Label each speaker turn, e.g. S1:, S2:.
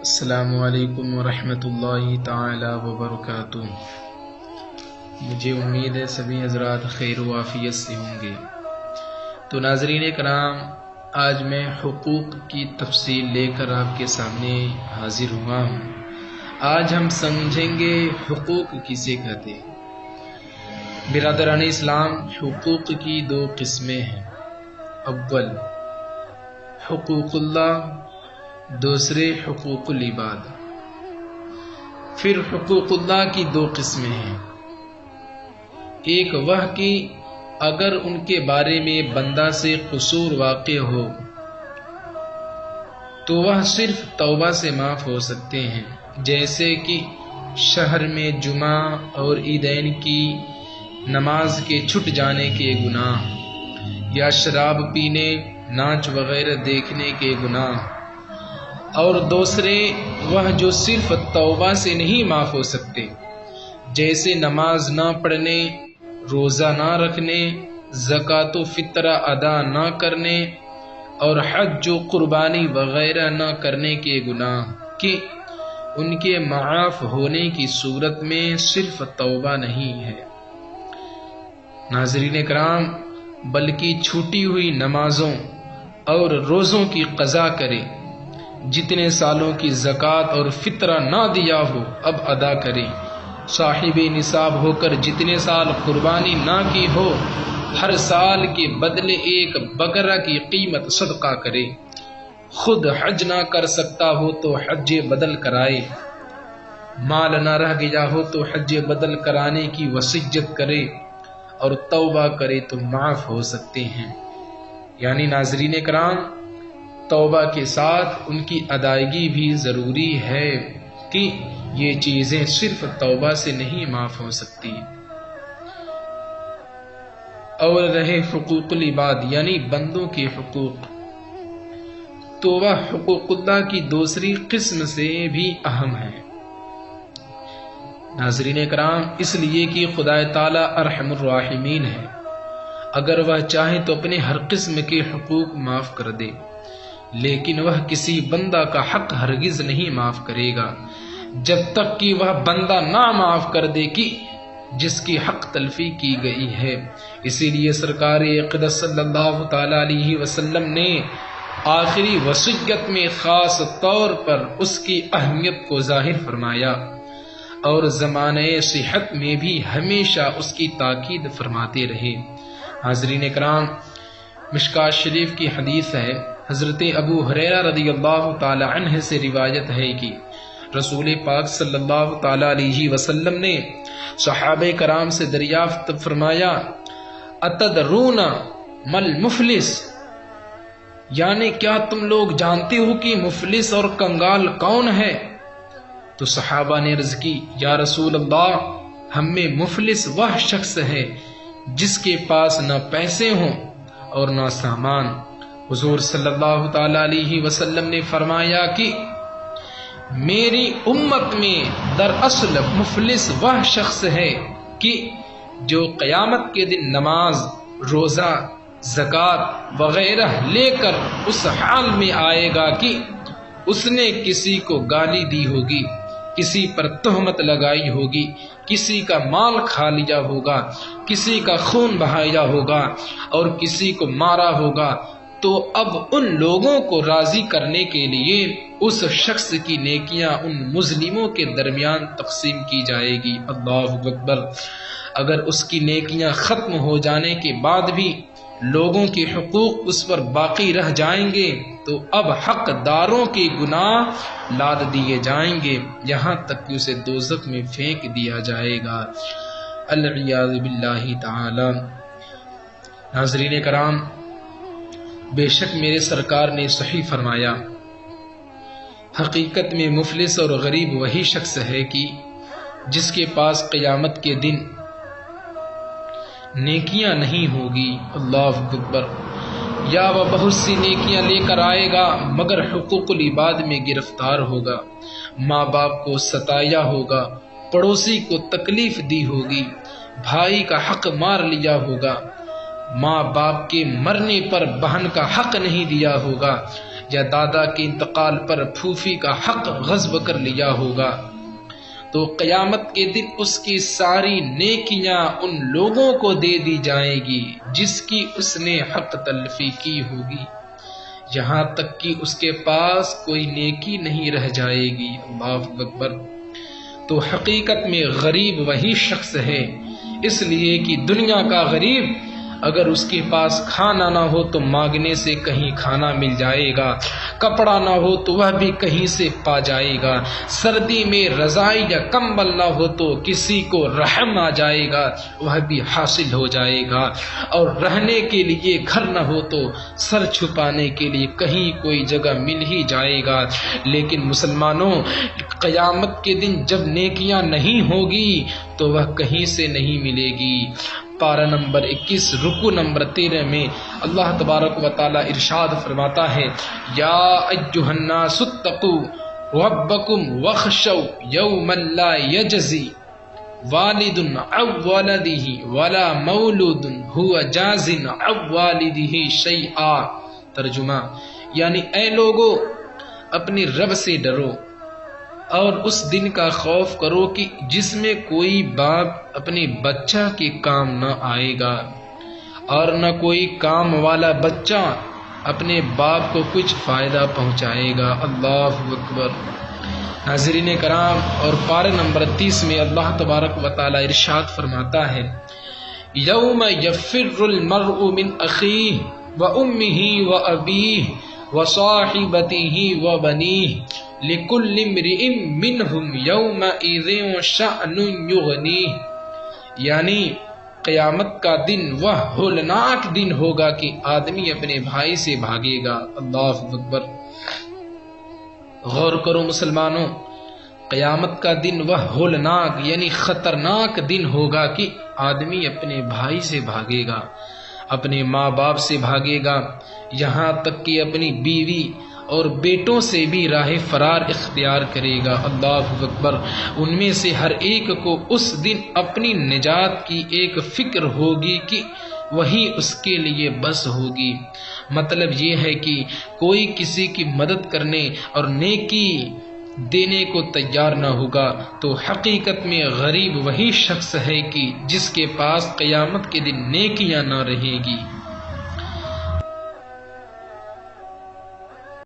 S1: السلام علیکم ورحمۃ اللہ تعالی وبرکاتہ۔ مجھے امید ہے سبھی حضرات خیر و عافیت سے ہوں گے۔ تو ناظرین کرام، آج میں حقوق کی تفصیل لے کر آپ کے سامنے حاضر ہوا ہوں۔ آج ہم سمجھیں گے حقوق کسے کہتے ہیں۔ برادران اسلام، حقوق کی دو قسمیں ہیں۔ اول حقوق اللہ، دوسرے حقوق العباد۔ پھر حقوق اللہ کی دو قسمیں ہیں۔ ایک وہ کہ اگر ان کے بارے میں بندہ سے قصور واقع ہو تو وہ صرف توبہ سے معاف ہو سکتے ہیں، جیسے کہ شہر میں جمعہ اور عیدین کی نماز کے چھٹ جانے کے گناہ، یا شراب پینے، ناچ وغیرہ دیکھنے کے گناہ۔ اور دوسرے وہ جو صرف توبہ سے نہیں معاف ہو سکتے، جیسے نماز نہ پڑھنے، روزہ نہ رکھنے، زکوٰۃ و فطرہ ادا نہ کرنے اور حج و قربانی وغیرہ نہ کرنے کے گناہ، کہ ان کے معاف ہونے کی صورت میں صرف توبہ نہیں ہے۔ ناظرین کرام، بلکہ چھوٹی ہوئی نمازوں اور روزوں کی قضا کرے، جتنے سالوں کی زکوٰۃ اور فطرہ نہ دیا ہو اب ادا کرے، صاحب نصاب ہو کر جتنے سال قربانی نہ کی ہو ہر سال کے بدلے ایک بکرہ کی قیمت صدقہ کرے، خود حج نہ کر سکتا ہو تو حج بدل کرائے، مال نہ رہ گیا ہو تو حج بدل کرانے کی وصیت کرے، اور توبہ کرے تو معاف ہو سکتے ہیں۔ یعنی ناظرین کرام، توبہ کے ساتھ ان کی ادائیگی بھی ضروری ہے کہ یہ چیزیں صرف توبہ سے نہیں معاف ہو سکتی۔ اور رہے حقوق العباد یعنی بندوں کے حقوق، تو وہ حقوق اللہ کی دوسری قسم سے بھی اہم ہے۔ ناظرین کرام، اس لیے کہ خدا تعالی ارحم الراحمین ہے، اگر وہ چاہے تو اپنے ہر قسم کے حقوق معاف کر دے، لیکن وہ کسی بندہ کا حق ہرگز نہیں معاف کرے گا جب تک کہ وہ بندہ نہ معاف کر دے کہ جس کی حق تلفی کی گئی ہے۔ اسی لیے سرکار اقدس صلی اللہ تعالی علیہ وسلم نے آخری وصیت میں خاص طور پر اس کی اہمیت کو ظاہر فرمایا، اور زمانہ صحت میں بھی ہمیشہ اس کی تاکید فرماتے رہے۔ حاضرین کرام، مشکوٰۃ شریف کی حدیث ہے، حضرت ابو ہریرہ رضی اللہ تعالی عنہ سے روایت ہے کہ رسول پاک صلی اللہ تعالی علیہ وسلم نے صحابہ کرام سے دریافت فرمایا، اتدرون مل مفلس، یعنی کیا تم لوگ جانتے ہو کہ مفلس اور کنگال کون ہے؟ تو صحابہ نے عرض کی، یا رسول اللہ، ہم میں مفلس وہ شخص ہے جس کے پاس نہ پیسے ہوں اور نہ سامان۔ حضور صلی اللہ تعالی علیہ وسلم نے فرمایا کہ میری امت میں دراصل مفلس وہ شخص ہے کہ جو قیامت کے دن نماز، روزہ، زکوٰۃ وغیرہ لے کر اس حال میں آئے گا کہ اس نے کسی کو گالی دی ہوگی، کسی پر تہمت لگائی ہوگی، کسی کا مال کھا لیا ہوگا، کسی کا خون بہایا ہوگا اور کسی کو مارا ہوگا، تو اب ان لوگوں کو راضی کرنے کے لیے اس شخص کی نیکیاں ان مظلموں کے درمیان تقسیم کی جائے گی۔ اللہ اکبر۔ اگر اس کی نیکیاں ختم ہو جانے کے بعد بھی لوگوں کے حقوق اس پر باقی رہ جائیں گے تو اب حقداروں کے گناہ لاد دیے جائیں گے، یہاں تک کہ اسے دوزخ میں پھینک دیا جائے گا، العیاذ باللہ تعالی۔ ناظرین کرام، بے شک میرے سرکار نے صحیح فرمایا، حقیقت میں مفلس اور غریب وہی شخص ہے کہ جس کے پاس قیامت کے دن نیکیاں نہیں ہوگی، اللہ اکبر، یا وہ بہت سی نیکیاں لے کر آئے گا مگر حقوق العباد میں گرفتار ہوگا، ماں باپ کو ستایا ہوگا، پڑوسی کو تکلیف دی ہوگی، بھائی کا حق مار لیا ہوگا، ماں باپ کے مرنے پر بہن کا حق نہیں دیا ہوگا، یا دادا کے انتقال پر پھوپھی کا حق غصب کر لیا ہوگا، تو قیامت کے دن اس کی ساری نیکیاں ان لوگوں کو دے دی جائیں گی جس کی اس نے حق تلفی کی ہوگی، یہاں تک کہ اس کے پاس کوئی نیکی نہیں رہ جائے گی۔ اللہ اکبر۔ تو حقیقت میں غریب وہی شخص ہے، اس لیے کہ دنیا کا غریب اگر اس کے پاس کھانا نہ ہو تو مانگنے سے کہیں کھانا مل جائے گا، کپڑا نہ ہو تو وہ بھی کہیں سے پا جائے گا، سردی میں رضائی یا کمبل نہ ہو تو کسی کو رحم آ جائے گا، وہ بھی حاصل ہو جائے گا، اور رہنے کے لیے گھر نہ ہو تو سر چھپانے کے لیے کہیں کوئی جگہ مل ہی جائے گا۔ لیکن مسلمانوں، قیامت کے دن جب نیکیاں نہیں ہوگی تو وہ کہیں سے نہیں ملے گی۔ پارہ نمبر 21 رکوع نمبر 13 میں اللہ تبارک و تعالی ارشاد فرماتا ہے، یا ایھا الناس اتقوا ربکم واخشوا یوما لا یجزی والد عن ولدہ ولا مولود هو جاز عن والدہ شیئا۔ ترجمہ یعنی اے لوگو، اپنے رب سے ڈرو اور اس دن کا خوف کرو کہ جس میں کوئی باپ اپنے بچہ کے کام نہ آئے گا، اور نہ کوئی کام والا بچہ اپنے باپ کو کچھ فائدہ پہنچائے گا۔ اللہ اکبر۔ ناظرین کرام، اور پارہ نمبر 30 میں اللہ تبارک و تعالی ارشاد فرماتا ہے، یوم یفر المرء من اخیہ وامہ وابیہ وصاحبتہ وبنیہ لکل امرئ منہم یومئذ شأن یغنیہ۔ یعنی قیامت کا دن وہ ہولناک دن ہوگا کہ آدمی اپنے بھائی سے بھاگے گا۔ اللہ اکبر۔ غور کرو مسلمانوں، قیامت کا دن وہ ہولناک یعنی خطرناک دن ہوگا کہ آدمی اپنے بھائی سے بھاگے گا، اپنے ماں باپ سے بھاگے گا، یہاں تک کہ اپنی بیوی اور بیٹوں سے بھی راہ فرار اختیار کرے گا۔ اللہ اکبر۔ ان میں سے ہر ایک کو اس دن اپنی نجات کی ایک فکر ہوگی کہ وہی اس کے لیے بس ہوگی۔ مطلب یہ ہے کہ کوئی کسی کی مدد کرنے اور نیکی دینے کو تیار نہ ہوگا، تو حقیقت میں غریب وہی شخص ہے کہ جس کے پاس قیامت کے دن نیکیاں نہ رہے گی۔